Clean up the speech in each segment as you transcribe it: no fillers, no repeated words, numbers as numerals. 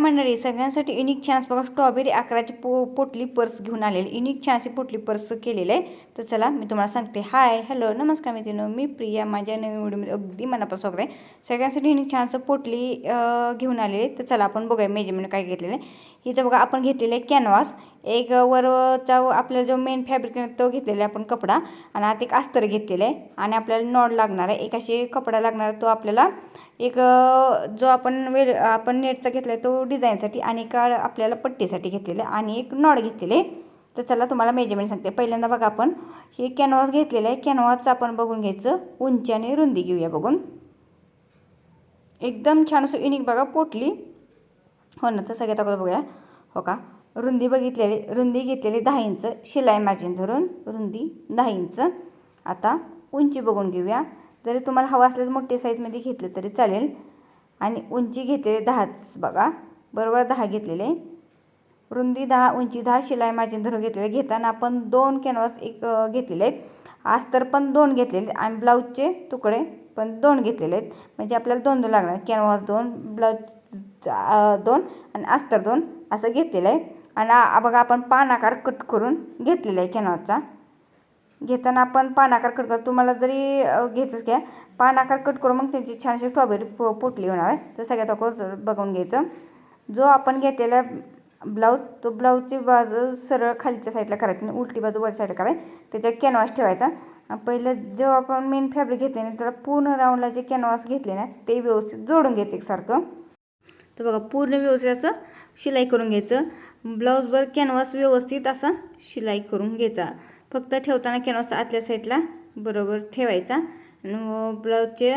मंडळी, सगळ्यांसाठी युनिक छान बघा स्ट्रॉबेरी आकाराची पोटली पर्स घेऊन आलेली युनिक छानशी पोटली पर्स केलेलं आहे. तर चला मी तुम्हाला सांगते. हाय हॅलो नमस्कार मित्रांनो, मी प्रिया. माझ्या नवीन व्हिडिओमध्ये अगदी मनापासून स्वागत आहे. सगळ्यांसाठी युनिक छानसं पोटली घेऊन आलेली आहे. तर चला आपण बघूया मेजरमेंट काय घेतलेलं आहे. इथं बघा आपण घेतलेलं आहे कॅनव्हास, एक वरचा आपल्याला जो मेन फॅब्रिक आहे तो घेतलेला आहे आपण कपडा, आणि आता एक अस्तर घेतलेलं आहे, आणि आपल्याला नॉड लागणार आहे. एक अशी कपडा लागणार तो आपल्याला एक जो आपण नेटचा घेतला आहे तो डिझाईनसाठी, आणि एक आपल्याला पट्टीसाठी घेतलेलं आहे, आणि एक नॉड घेतलेले. तर चला तुम्हाला मेजरमेंट सांगते. पहिल्यांदा बघा आपण हे कॅनव्हास घेतलेलं आहे. कॅनव्हासचं आपण बघून घ्यायचं, उंची आणि रुंदी घेऊया बघून. एकदम छान असं युनिक बघा पोटली हो ना. तर सगळ्यात अगोदर बघूया. हो का, रुंदी घेतलेली 10 इंच, शिलाई मार्जिन धरून रुंदी 10 इंच. आता उंची बघून घेऊया. जरी तुम्हाला हवा असल्यास मोठी साईजमध्ये घेतलं तरी चालेल. आणि उंची घेतलेली 10च बघा, बरोबर 10 घेतलेले. रुंदी 10, उंची 10, शिलाई मार्जिन धरून घेतलेले. घेताना आपण 2 कॅनव्हास एक घेतलेले आहेत, अस्तर पण 2 घेतलेले, आणि ब्लाऊजचे तुकडे पण 2 घेतलेले आहेत. म्हणजे आपल्याला 2 लागणार, कॅनव्हास 2, ब्लाऊज 2 आणि अस्तर 2 असं घेतलेलं आहे. आणि बघा आपण पान आकार कट करून घेतलेला आहे कॅनव्हासचा. घेताना आपण पान आकार कट करतो. तुम्हाला जरी घ्यायचंच घ्या, पान आकार कट करून मग त्यांची छानशी स्ट्रॉबेरी पोटली होणार आहे. तर सगळ्यात अगोदर बघून घ्यायचं. जो आपण घेतलेला ब्लाऊज, तो ब्लाऊजची बाजू सरळ खालच्या साईडला करायची आणि उलटी बाजू वरच्या साईडला करायची. त्याच्यावर कॅनव्हास ठेवायचा. पहिलं जो आपण मेन फॅब्रिक घेतले ना त्याला पूर्ण राऊंडला जे कॅनव्हास घेतले ना ते व्यवस्थित जोडून घ्यायचं एकसारखं. तर बघा पूर्ण व्यवस्थित असं शिलाई करून घ्यायचं. ब्लाऊजवर कॅनव्हास व्यवस्थित असा शिलाई करून घ्यायचा. फक्त ठेवताना कॅनव्हास आतल्या साईडला बरोबर ठेवायचा, आणि ब्लाऊजचे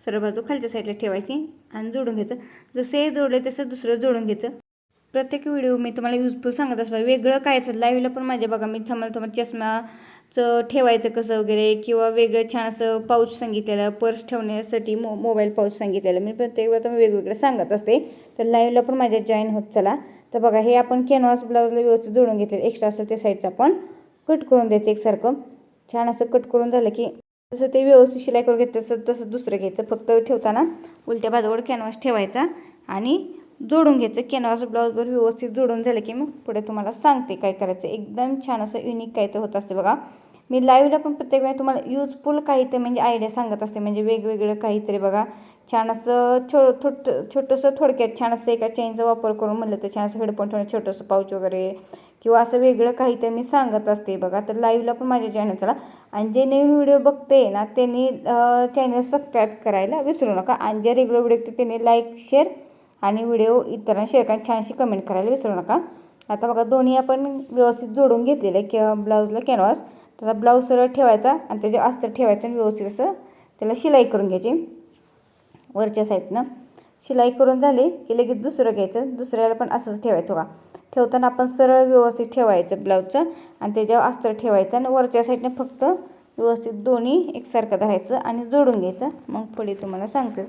सरळ बाजू खालच्या साईडला ठेवायची आणि जोडून घ्यायचं. जसे जोडले तसं दुसरं जोडून घ्यायचं. प्रत्येक व्हिडिओ मी तुम्हाला युजफुल सांगत असतो. वेगळं कायचं लाईव्हला पण माझ्या बघा मी तुम्हाला चष्माचं ठेवायचं कसं वगैरे, किंवा वेगळं छान असं पाऊच सांगितलेलं, पर्स ठेवण्यासाठी मोबाईल पाऊच सांगितलेलं. मी प्रत्येक वेळा तुम्ही वेगवेगळं सांगत असते. तर लाईव्हला पण माझ्या जॉईन होत चला. तर बघा हे आपण कॅनव्हास ब्लाऊजला व्यवस्थित जोडून घेतलेलं. एक्स्ट्रा असं ते साईडचं आपण कट करून द्यायचं एकसारखं. छान असं कट करून झालं की जसं ते व्यवस्थित शिलाई करून घेतं तसं दुसरं घ्यायचं. फक्त ठेवताना उलट्या बाजूवर कॅनव्हास ठेवायचा आणि जोडून घ्यायचं. कॅनव्हास ब्लाऊजवर व्यवस्थित जोडून झालं की मग पुढे तुम्हाला सांगते काय करायचं. एकदम छान असं युनिक काहीतरी होत असते बघा. मी लाईव्हला पण प्रत्येक वेळा तुम्हाला युजफुल काहीतरी म्हणजे आयडिया सांगत असते. म्हणजे वेगवेगळं काहीतरी बघा छान असं छोटंसं थोडक्यात छान असं एका चेनचा वापर करून म्हणलं तर छान असं हेडफोन ठेवणं, छोटंसं पाऊच वगैरे, किंवा असं वेगळं काहीतरी मी सांगत असते बघा. तर लाईव्हला पण माझ्या चॅनल चला. आणि जे नवीन व्हिडिओ बघते ना त्यांनी चॅनल सबस्क्राईब करायला विसरू नका. आणि जे रेग्युलर व्हिडिओ बघते त्यांनी लाईक, शेअर आणि व्हिडिओ इतरांना शेअर करा, छानशी कमेंट करायला विसरू नका. आता बघा दोन्ही आपण व्यवस्थित जोडून घेतलेलं आहे ब्लाऊजला कॅनव्हास. त्याला ब्लाऊज सरळ ठेवायचा आणि त्याचे अस्तर ठेवायचं आणि व्यवस्थित असं त्याला शिलाई करून घ्यायची. वरच्या साईडनं शिलाई करून झाली की लगेच दुसरं घ्यायचं. दुसऱ्याला पण असंच ठेवायचं बघा. ठेवताना आपण सरळ व्यवस्थित ठेवायचं ब्लाऊजचं, आणि त्याच्यावर अस्तर ठेवायचं, आणि वरच्या साईडने फक्त व्यवस्थित दोन्ही एकसारखं धरायचं आणि जोडून घ्यायचं. मग पुढे तुम्हाला सांगते.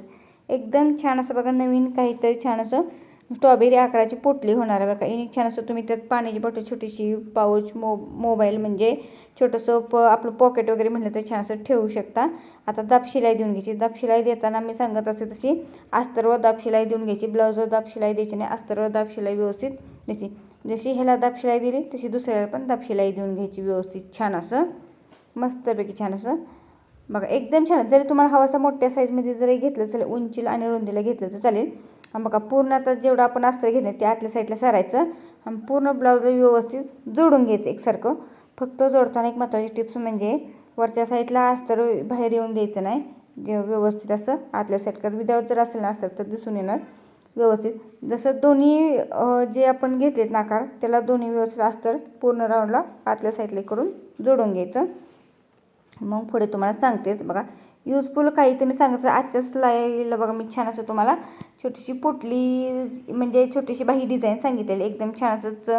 एकदम छान असं बघा नवीन काहीतरी छान असं स्ट्रॉबेरी आकाराची पोटली होणार आहे बघा. युनिक छान असं तुम्ही त्यात पाण्याची बॉटल, छोटीशी पाऊच, मोबाईल म्हणजे छोटंसं आपलं पॉकेट वगैरे म्हटलं तर छान असं ठेवू शकता. आता दाब शिलाई देऊन घ्यायची. दाब शिलाई देताना मी सांगत असते तशी अस्तरवर दाब शिलाई देऊन घ्यायची. ब्लाऊजवर दाब शिलाई द्यायची नाही, अस्तरवर दाब शिलाई व्यवस्थित द्यायची. जशी ह्याला दाब शिलाई दिली तशी दुसऱ्याला पण दाब शिलाई देऊन घ्यायची व्यवस्थित छान असं मस्तपैकी छान असं बघा. एकदम छान. जरी तुम्हाला हवा असं मोठ्या साईजमध्ये जरी घेतलं चालेल, उंचीला आणि रुंदीला घेतलं तर चालेल. बघा पूर्ण आता जेवढं आपण अस्तर घेतलं ते आतल्या साईडला सरायचं आणि पूर्ण ब्लाऊज व्यवस्थित जोडून घ्यायचं एकसारखं. फक्त जोडताना एक महत्त्वाची टिप्स म्हणजे वरच्या साईडला अस्तर बाहेर येऊन द्यायचं नाही. जे व्यवस्थित असं आतल्या साईडकडे विदाऊट जर असेल ना अस्तर तर दिसून येणार व्यवस्थित. जसं दोन्ही जे आपण घेतलेत नाकार त्याला दोन्ही व्यवस्थित अस्तर पूर्ण राऊंडला आतल्या साईडला करून जोडून घ्यायचं. मग पुढे तुम्हाला सांगतेच बघा. युजफुल काही तुम्ही सांगितलं आजच्या स्लाईडला बघा. मी छान असं तुम्हाला छोटीशी पोटली म्हणजे छोटीशी बाही डिझाईन सांगितलेली. एकदम छान असंच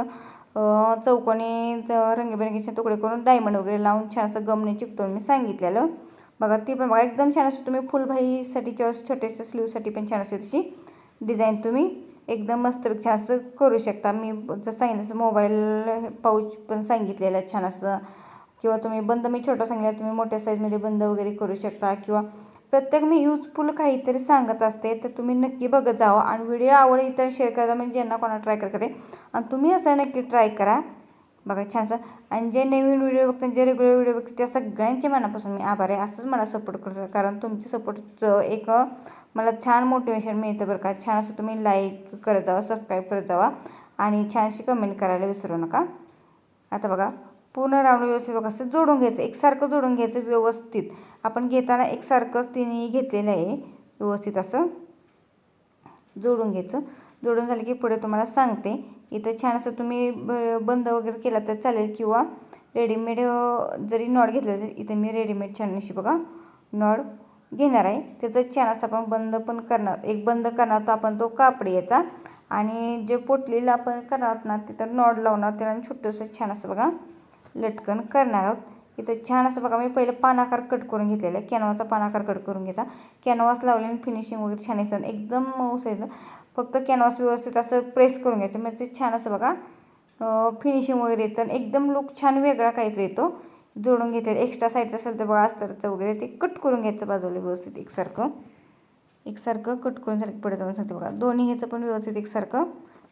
चौकोनी रंगीबेरंगीचे तुकडे करून डायमंड वगैरे लावून छान असं गमने चिकटवून मी सांगितलेलं बघा. ती पण बघा एकदम छान असं तुम्ही फुलबाईसाठी किंवा छोट्याशा स्लीवसाठी पण छान असं तशी डिझाईन तुम्ही एकदम मस्त छान असं करू शकता. मी जसं सांगितलं तसं मोबाईल पाऊच पण सांगितलेलं छान असं, किंवा तुम्ही बंद मी छोटा सांगितलं तुम्ही मोठ्या साईजमध्ये बंद वगैरे करू शकता, किंवा प्रत्येक मी यूजफुल काहीतरी सांगत असते, तर तुम्ही नक्की बघत जावा आणि व्हिडिओ आवडली तर शेअर करा, म्हणजे ज्यांना कोणाला ट्राय करते आणि तुम्ही असं नक्की ट्राय करा. बघा छानसं. आणि जे नवीन व्हिडिओ बघतात, जे रेग्युलर व्हिडिओ बघतात, त्या सगळ्यांचे मनापासून मी आभार आहे. असंच मला सपोर्ट करतो, कारण तुमची सपोर्टचं एक मला छान मोटिवेशन मिळतं बरं का. छान असं तुम्ही लाईक करत जावा, सबस्क्राईब करत जावा आणि छानशी कमेंट करायला विसरू नका. आता बघा पूर्ण राऊंड व्यवस्थित बघा असं जोडून घ्यायचं, एकसारखं जोडून घ्यायचं व्यवस्थित. आपण घेताना एकसारखंच तिन्ही घेतलेलं आहे, व्यवस्थित असं जोडून घ्यायचं. जोडून झालं की पुढे तुम्हाला सांगते. इथं छान असं तुम्ही बंद वगैरे केला तर चालेल, किंवा रेडीमेड जरी नॉट घेतलं तरी इथं मी रेडीमेड छान अशी बघा नॉट घेणार आहे. त्याचं छान असं आपण बंद पण करणार, एक बंद करणार तो आपण तो कापडी याचा, आणि जे पोटलीला आपण करणार आहोत ना तिथं नॉट लावणार, त्याला छोटंसं छान असं बघा लटकन करणार आहोत. इथं छान असं बघा मी पहिलं पानाकार कट करून घेतलेलं आहे, कॅनवाचा पानाकार कट करून घ्यायचा. कॅनवास लावल्याने फिनिशिंग वगैरे छान येतं, एकदम मऊस येतं. फक्त कॅनवास व्यवस्थित असं प्रेस करून घ्यायचं, म्हणजे छान असं बघा फिनिशिंग वगैरे येतं, एकदम लुक छान वेगळा काहीतरी येतो. जोडून घेतलेलं एक्स्ट्रा साईडचं असेल तर बघा अस्तरचं वगैरे ते कट करून घ्यायचं बाजूला व्यवस्थित एकसारखं कट करून झालं पुढे जाऊन सांगते बघा. दोन्ही ह्याचं पण व्यवस्थित एकसारखं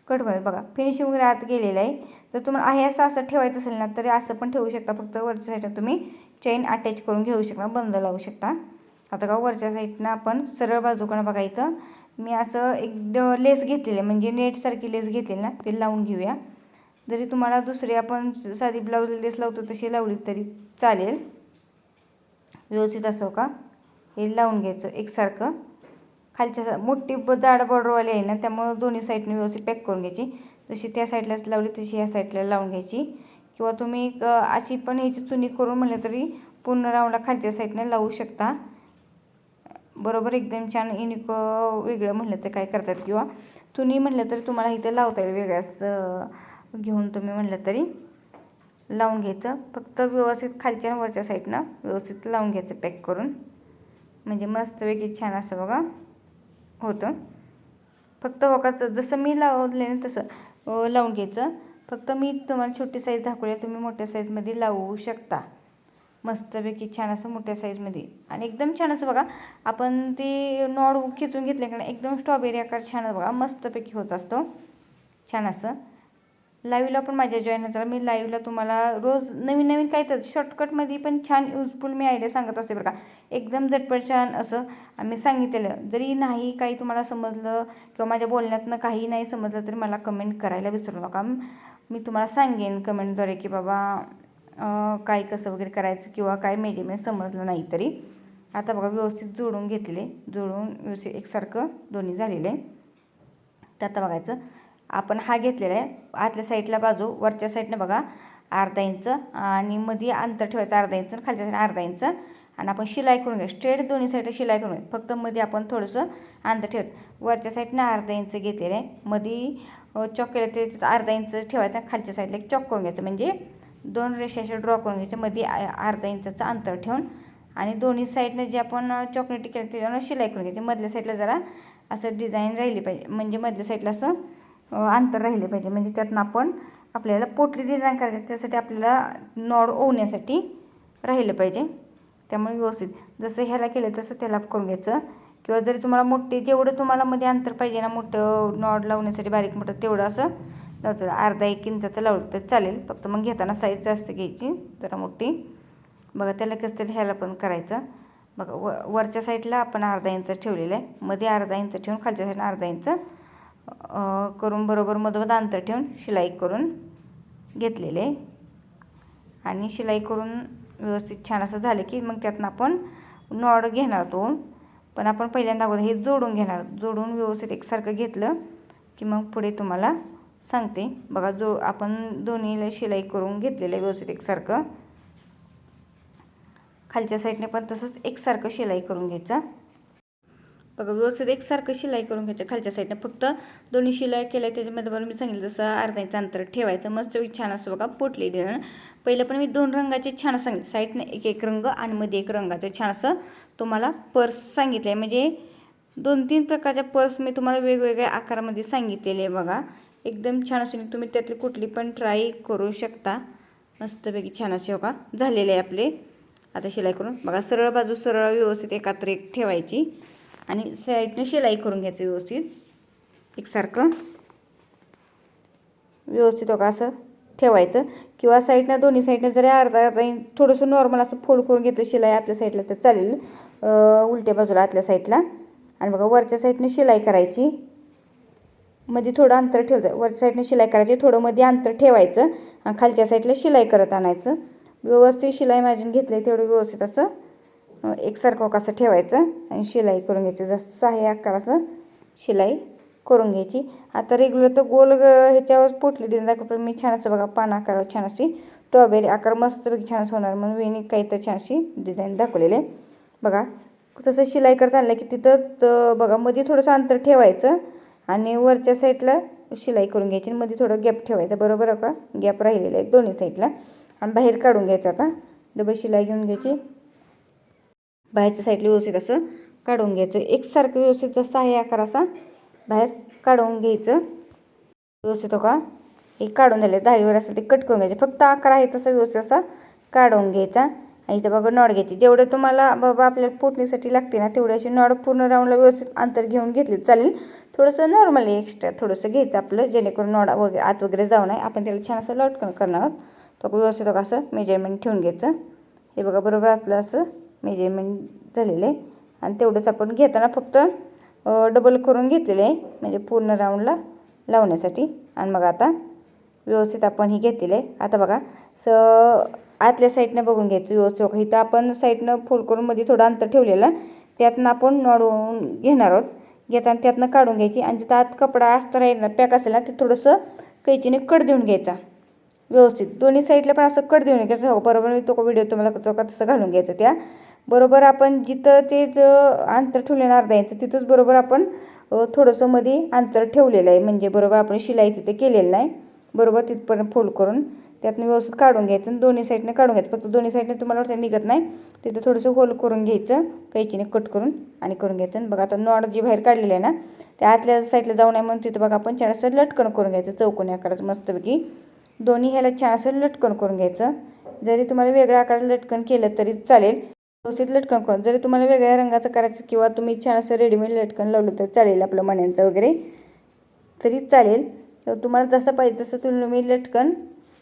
कट करून बघा फिनिशिंग वगैरे आत गेलेलं आहे. जर तुम्हाला आहे असं ठेवायचं असेल ना तरी असं पण ठेवू शकता, फक्त वरच्या साईडला तुम्ही चेन अटॅच करून घेऊ शकता, बंद लावू शकता. आता का वरच्या साईडनं आपण सरळ बाजूकडं बघा इथं मी असं एक लेस घेतलेली आहे, म्हणजे नेटसारखी लेस घेतलेली ना ते लावून घेऊया. जरी तुम्हाला दुसरी आपण साधी ब्लाऊज लेस लावतो तशी लावली तरी चालेल. व्यवस्थित असो का हे लावून घ्यायचं एकसारखं. खालच्या मोठी जाड बॉर्डरवाली आहे ना, त्यामुळं दोन्ही साईडने व्यवस्थित पॅक करून घ्यायची. जशी त्या साईडलाच लावली तशी ह्या साईडला लावून घ्यायची, किंवा तुम्ही अशी पण ह्याची चुनी करून म्हणलं तरी पूर्ण राऊंडला खालच्या साईडने लावू शकता. बरोबर एकदम छान युनिक वेगळं म्हणलं तर काय करतात, किंवा चुनी म्हणलं तरी तुम्हाला इथं लावता येईल वेगळ्याच घेऊन तुम्ही म्हणलं तरी लावून घ्यायचं. फक्त व्यवस्थित खालच्या आणि वरच्या साईडनं व्यवस्थित लावून घ्यायचं पॅक करून, म्हणजे मस्तपैकी छान असं बघा होतं. फक्त बघा जसं मी लावले तसं लावून घ्यायचं. फक्त मी तुम्हाला छोटी साईज दाखवली, तुम्ही मोठ्या साईजमध्ये लावू शकता मस्तपैकी छान असं मोठ्या साईजमध्ये. आणि एकदम छान असं बघा आपण ती नॉड खिचून घेतले का एकदम स्ट्रॉबेरी आकार छान बघा मस्तपैकी होत असतो छान असं. लाईव्हला पण माझ्या जॉईन होता, मी लाईव्हला तुम्हाला रोज नवीन नवीन काही तर शॉर्टकटमध्ये पण छान यूजफुल मी आयडिया सांगत असते बरं का, एकदम झटपट छान असं. आम्ही सांगितलेलं जरी नाही काही तुम्हाला समजलं किंवा माझ्या बोलण्यातनं काही नाही समजलं तरी मला कमेंट करायला विसरू नका. मी तुम्हाला सांगेन कमेंटद्वारे की बाबा काय कसं वगैरे करायचं, किंवा काय मेजरमेंट समजलं नाही तरी. आता बघा व्यवस्थित जोडून घेतले, जोडून व्यवस्थित एकसारखं दोन्ही झालेलं आहे. तर आता बघायचं आपण हा घेतलेला आहे आतल्या साईडला बाजू, वरच्या साईडनं बघा अर्धा इंच आणि मध्ये अंतर ठेवायचं अर्धा इंच, खालच्या साईडला अर्धा इंच, आणि आपण शिलाई करून घ्या स्ट्रेट दोन्ही साईडला शिलाई करून घ्या. फक्त मध्ये आपण थोडंसं अंतर ठेवायचं, वरच्या साईडनं अर्धा इंच घेतलेलं आहे, मध्ये चॉक केलं ते अर्धा इंच ठेवायचं, खालच्या साईडला एक चॉक करून घ्यायचं, म्हणजे दोन रेषा अशा ड्रॉ करून घ्यायच्या, मध्ये अर्धा इंचाचं अंतर ठेवून, आणि दोन्ही साईडनं जे आपण चॉकलेटी केलं त्याच्यावर शिलाई करून घ्यायची. मधल्या साईडला जरा असं डिझाईन राहिली पाहिजे, म्हणजे मधल्या साईडला असं अंतर राहिले पाहिजे, म्हणजे त्यातनं आपण आपल्याला पोटली डिझाईन करायची, त्यासाठी आपल्याला नॉड ओवण्यासाठी राहिलं पाहिजे. त्यामुळे व्यवस्थित जसं ह्याला केलं तसं त्याला करून घ्यायचं. किंवा जरी तुम्हाला मोठे जेवढं तुम्हाला मध्ये अंतर पाहिजे ना मोठं नॉड लावण्यासाठी बारीक मोठं तेवढं असं लावतं, अर्धा एक इंचाचं लावलं तर चालेल. फक्त मग घेताना साईज जास्त घ्यायची जरा मोठी. बघा त्याला कसं तरी ह्याला पण करायचं. बघा वरच्या साईडला आपण अर्धा इंच ठेवलेलं आहे, मध्ये अर्धा इंच ठेवून खालच्या साईडला अर्धा इंच करून बरोबर मधोमध अंतर ठेवून शिलाई करून घेतलेले. आणि शिलाई करून व्यवस्थित छान असं झालं की मग त्यातनं आपण नॉड घेणार दोन, पण आपण पहिल्यांदा अगोदर हे जोडून घेणार. जोडून व्यवस्थित एकसारखं घेतलं की मग पुढे तुम्हाला सांगते. बघा आपण दोन्हीला शिलाई करून घेतलेलं आहे व्यवस्थित एकसारखं. खालच्या साईडने पण तसंच एकसारखं शिलाई करून घ्यायचं. बघा व्यवस्थित एकसारखं शिलाई करून घ्यायचं खालच्या साईडने. फक्त दोन्ही शिलाई केल्या त्याच्यामध्ये बरं मी सांगितलं तसं अर्धा इंच अंतर ठेवायचं. मस्त छान असं बघा पोटली डिझाईन. पहिलं पण मी दोन रंगाचे छान सांगितले, साईडने एक एक रंग आणि मध्ये एक रंगाचं छान असं तुम्हाला पर्स सांगितलं आहे. म्हणजे 2-3 प्रकारच्या पर्स मी तुम्हाला वेगवेगळ्या आकारामध्ये सांगितलेले आहे. बघा एकदम छान असे तुम्ही त्यातली कुठली पण ट्राय करू शकता. मस्तपैकी छान असे बघा झालेले आहे आपले. आता शिलाई करून बघा, सरळ बाजू सरळ व्यवस्थित एकात्र एक ठेवायची आणि साईडनं शिलाई करून घ्यायचं व्यवस्थित एकसारखं व्यवस्थित बघा असं ठेवायचं. किंवा साईडनं दोन्ही साईडनं जरी अर्धा थोडंसं नॉर्मल असं फोल्ड करून घेतलं शिलाई आतल्या साईडला तर चालेल, उलट्या बाजूला आतल्या साईडला. आणि बघा वरच्या साईडनं शिलाई करायची, मध्ये थोडं अंतर ठेवायचं, वरच्या साईडनं शिलाई करायची, थोडं मध्ये अंतर ठेवायचं आणि खालच्या साईडला शिलाई करत आणायचं. व्यवस्थित शिलाई मार्जिन घेतलं तेवढं व्यवस्थित असं एकसारखं कसं ठेवायचं आणि शिलाई करून घ्यायची. जसं आहे आकाराचं शिलाई करून घ्यायची. आता रेग्युलर तर गोल ह्याच्यावर पोटली डिझाईन दाखवतो मी, छान असं बघा पान आकारावर छान अशी स्ट्रॉबेरी आकार मस्तपैकी छान असं होणार म्हणून वेणी काही तर छान अशी डिझाईन दाखवलेले बघा. तसं शिलाई करत आणलं की तिथं बघा मध्ये थोडंसं अंतर ठेवायचं आणि वरच्या साईडला शिलाई करून घ्यायची आणि मध्ये थोडं गॅप ठेवायचं, बरोबर का गॅप राहिलेला आहे दोन्ही साईडला. आणि बाहेर काढून घ्यायचं. आता डबल शिलाई घेऊन घ्यायची, बाहेरच्या साईडला व्यवस्थित असं काढून घ्यायचं एकसारखं व्यवस्थित. जसं आहे आकार असा बाहेर काढून घ्यायचं व्यवस्थित हो का. हे काढून झाले धारीवर असेल ते कट करून घ्यायचे, फक्त आकार आहे तसं व्यवस्थित असा काढून घ्यायचा. आणि इथं बघा नॉड घ्यायची, जेवढे तुम्हाला बाबा आपल्याला पोटणीसाठी लागते ना तेवढी अशी नॉड पूर्ण राऊंडला व्यवस्थित अंतर घेऊन घेतली चालेल. थोडंसं नॉर्मली एक्स्ट्रा थोडंसं घ्यायचं आपलं, जेणेकरून नॉड वगैरे आत वगैरे जाऊ नये. आपण त्याला छान असं लटकन करणार आहोत, तर व्यवस्थित बघा असं मेजरमेंट ठेवून घ्यायचं. हे बघा बरोबर आपलं असं मेजरमेंट झालेलं आहे. आणि तेवढंच आपण घेताना फक्त डबल करून घेतलेलं आहे म्हणजे पूर्ण राऊंडला लावण्यासाठी. आणि मग आता व्यवस्थित आपण ही घेतलेलं आहे. आता बघा आतल्या साईडनं बघून घ्यायचं व्यवस्थित. इथं आपण साईडनं फोल्ड करून मध्ये थोडं अंतर ठेवलेलं, त्यातनं आपण नॉडवून घेणार आहोत. घेताना त्यातनं काढून घ्यायची आणि जिथं आत कपडा असतं राहील पॅक असेल ना ते थोडंसं कैचीने कट देऊन घ्यायचा व्यवस्थित. दोन्ही साईडला पण असं कट देऊन घ्यायचं. हो बरोबर मी तो व्हिडिओ तुम्हाला तो का तसं घालून घ्यायचं. त्या बरोबर आपण जिथं ते अंतर ठेवलेलं अर्धा इंच तिथंच बरोबर आपण थोडंसं मध्ये अंतर ठेवलेलं आहे, म्हणजे बरोबर आपण शिलाई तिथे केलेलं नाही, बरोबर तिथपर्यंत फोल्ड करून त्यातनं व्यवस्थित काढून घ्यायचं आणि दोन्ही साईडनं काढून घ्यायचं. फक्त दोन्ही साईडनं तुम्हाला वाटतं निघत नाही तिथं थोडंसं होल करून घ्यायचं कैचीने कट करून आणि करून घ्यायचं. आणि बघा आता नॉड जी बाहेर काढलेली आहे ना त्या आतल्या साईडला जाऊ नये म्हणून तिथं बघा आपण छान असं लटकन करून घ्यायचं चौकोनी आकाराचं मस्तपैकी. दोन्ही ह्याला छान असं लटकन करून घ्यायचं. जरी तुम्हाला वेगळ्या आकाराचं लटकन केलं तरी चालेल, व्यवस्थित लटकन करून. जरी तुम्हाला वेगळ्या रंगाचं करायचं किंवा तुम्ही छान असं रेडीमेड लटकन लावलं तर चालेल, आपलं मण्यांचं वगैरे तरी चालेल. तर तुम्हाला जसं पाहिजे तसं तुम्ही लटकन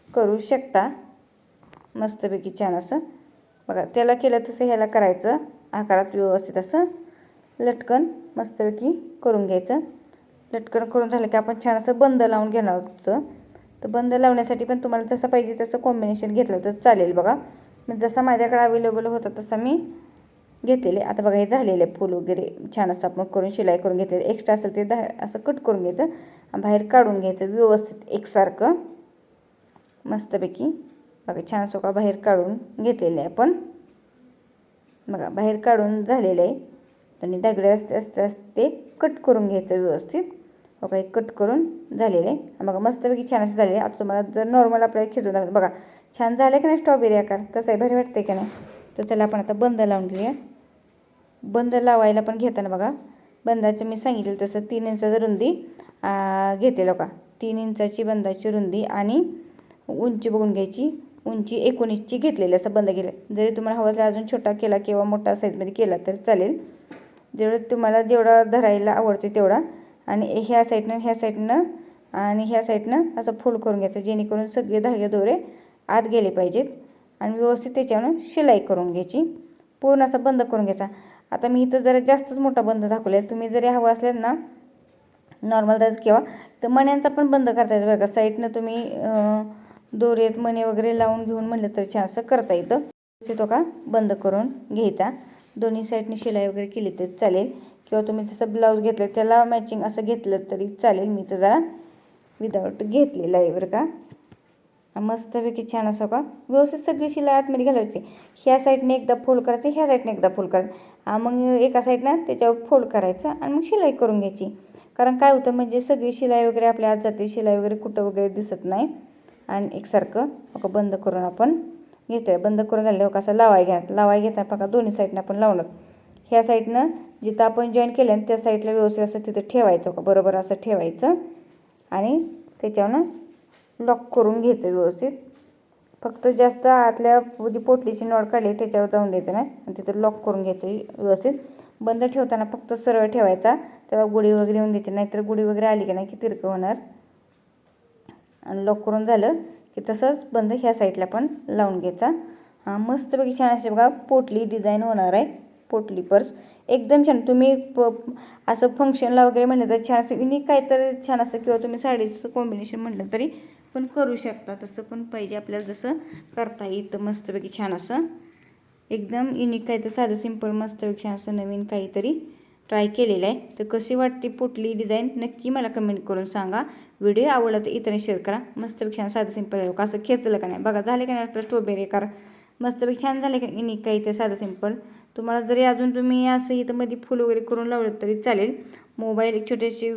करू शकता मस्तपैकी छान असं बघा. त्याला केलं तसं ह्याला करायचं आकारात व्यवस्थित असं लटकन मस्तपैकी करून घ्यायचं. लटकन करून झालं की आपण छान असं बंद लावून घेणार होतं. तर बंद लावण्यासाठी पण तुम्हाला जसं पाहिजे तसं कॉम्बिनेशन घेतलं तर चालेल बघा. मग जसा माझ्याकडे अवेलेबल होता तसा मी घेतलेले. आता बघा हे झालेलं आहे फूल वगैरे छान असं आपण करून शिलाई करून घेतलेलं. एक्स्ट्रा असेल ते असं कट करून घ्यायचं आणि बाहेर काढून घ्यायचं व्यवस्थित एकसारखं मस्तपैकी बघा. छान असं का बाहेर काढून घेतलेलं आहे आपण बघा. बाहेर काढून झालेलं आहे आणि दगडे असते कट करून घ्यायचं व्यवस्थित बघा. एक कट करून झालेलं आहे बघा मस्तपैकी छान असं झालेलं आहे. आता तुम्हाला जर नॉर्मल आपल्याला खिचून दाखवतो बघा छान झालं की नाही स्ट्रॉबेरी आकार कसं आहे भारी वाटतं की नाही. तर चला आपण आता बंद लावून घेऊया. बंद लावायला पण घेताना बघा बंदाचं मी सांगितलं तसं 3 इंचाची रुंदी घेतलेलं का. 3 इंचाची बंदाची रुंदी आणि उंची बघून घ्यायची. उंची 19ची घेतलेली असं बंद केलं. जरी तुम्हाला हवं असेल अजून छोटा केला किंवा मोठा साईजमध्ये केला तर चालेल, जेवढं तुम्हाला जेवढा धरायला आवडते तेवढा. आणि ह्या साईडनं आणि ह्या साईडनं असं फोल्ड करून घ्यायचं जेणेकरून सगळे धागे दोरे आत गेले पाहिजेत. आणि व्यवस्थित त्याच्यावरून शिलाई करून घ्यायची. पूर्ण असं बंद करून घ्यायचा. आता मी इथं जरा जास्तच मोठा बंद दाखवला आहे. तुम्ही जरी हवं असल्यास ना नॉर्मल दाज किंवा तर मण्यांचा पण बंद करता येतं बरं का. साईडनं तुम्ही दोरेत मणे वगैरे लावून घेऊन म्हणलं तर छान असं करता येतं. तो का बंद करून घ्यायचा. दोन्ही साईडने शिलाई वगैरे केली तर चालेल किंवा तुम्ही जसं ब्लाऊज घेतलं त्याला मॅचिंग असं घेतलं तरी चालेल. मी तर जरा विदाऊट घेतलेलं आहे बरं का. मस्तपैकी छान असं का व्यवस्थित सगळी शिलाई आतमध्ये घालायची. ह्या साईडने एकदा फोल्ड करायचं, ह्या साईडने एकदा फोल्ड करायचं, मग एका साईडनं त्याच्यावर फोल्ड करायचं आणि मग शिलाई करून घ्यायची. कारण काय होतं म्हणजे सगळी शिलाई वगैरे आपल्या आत जाते, शिलाई वगैरे कुठं वगैरे दिसत नाही. आणि एकसारखं बघा बंद करून आपण घेतोय. बंद करून झालं का असं लावाय घेता बघा. दोन्ही साईडनं आपण लावणार. ह्या साईडनं जिथं आपण जॉईन केलं त्या साईडला व्यवस्थित असं तिथं ठेवायचं का बरोबर असं ठेवायचं आणि त्याच्यावरनं लॉक करून घ्यायचं व्यवस्थित फक्त जास्त आतल्या जी पोटलीची नॉट काढली त्याच्यावर जाऊन द्यायचं नाही आणि तिथं लॉक करून घ्यायचं व्यवस्थित. बंद ठेवताना फक्त सरळ ठेवायचा, त्याला गुढी वगैरे येऊन द्यायची, नाहीतर गुढी वगैरे आली की नाही की तिरकं होणार. आणि लॉक करून झालं की तसंच बंद ह्या साईडला पण लावून घ्यायचा. हां, मस्तपैकी छान असे बघा पोटली डिझाईन होणार आहे. पोटली पर्स एकदम छान. तुम्ही असं फंक्शनला वगैरे म्हटलं तर छान असं युनिक काय तर छान असं, किंवा तुम्ही साडीचं कॉम्बिनेशन म्हटलं तरी पण करू शकता. तसं पण पाहिजे आपल्याला जसं करता येतं. मस्तपैकी छान असं एकदम युनिक काय तर साधं सिंपल मस्तपैकी छान असं नवीन काहीतरी ट्राय केलेलं आहे. तर कशी वाटते पोटली डिझाईन नक्की मला कमेंट करून सांगा. व्हिडिओ आवडला तर इतरांनी शेअर करा. मस्तपैकी छान साधं सिंपल आहे का, असं खेचलं का नाही बघा, झाले का नाही आपलं स्ट्रॉबेरी कार मस्तपैकी छान झाले का युनिक काही ते साधं सिंपल. तुम्हाला जरी अजून तुम्ही असं इथं मध्ये फुल वगैरे करून लावलं तरी चालेल. मोबाईल, एक छोटीशी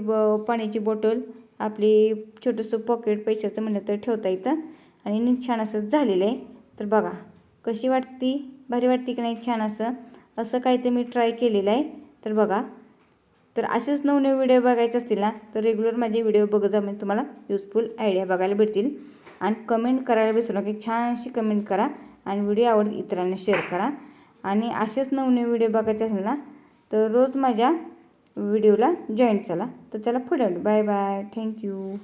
पाण्याची बॉटल, आपली छोटंसं पॉकेट पैशाचं म्हणलं तर ठेवता येतं आणि नीट छान असं झालेलं आहे. तर बघा कशी वाटती, भारी वाटते की नाही छान असं काही ते मी ट्राय केलेलं आहे. तर बघा, तर असेच नवनवे व्हिडिओ बघायचे असतील ना तर रेग्युलर माझे व्हिडिओ बघत जा, म्हणजे तुम्हाला युजफुल आयडिया बघायला भेटतील. आणि कमेंट करायला विसरू नका, छानशी कमेंट करा आणि व्हिडिओ आवडत इतरांना शेअर करा. आणि असेच नवनवे व्हिडिओ बघायचे असेल ना तर रोज माझ्या व्हिडिओला जॉईन चला. तर चला पुढे, बाय बाय, थँक्यू.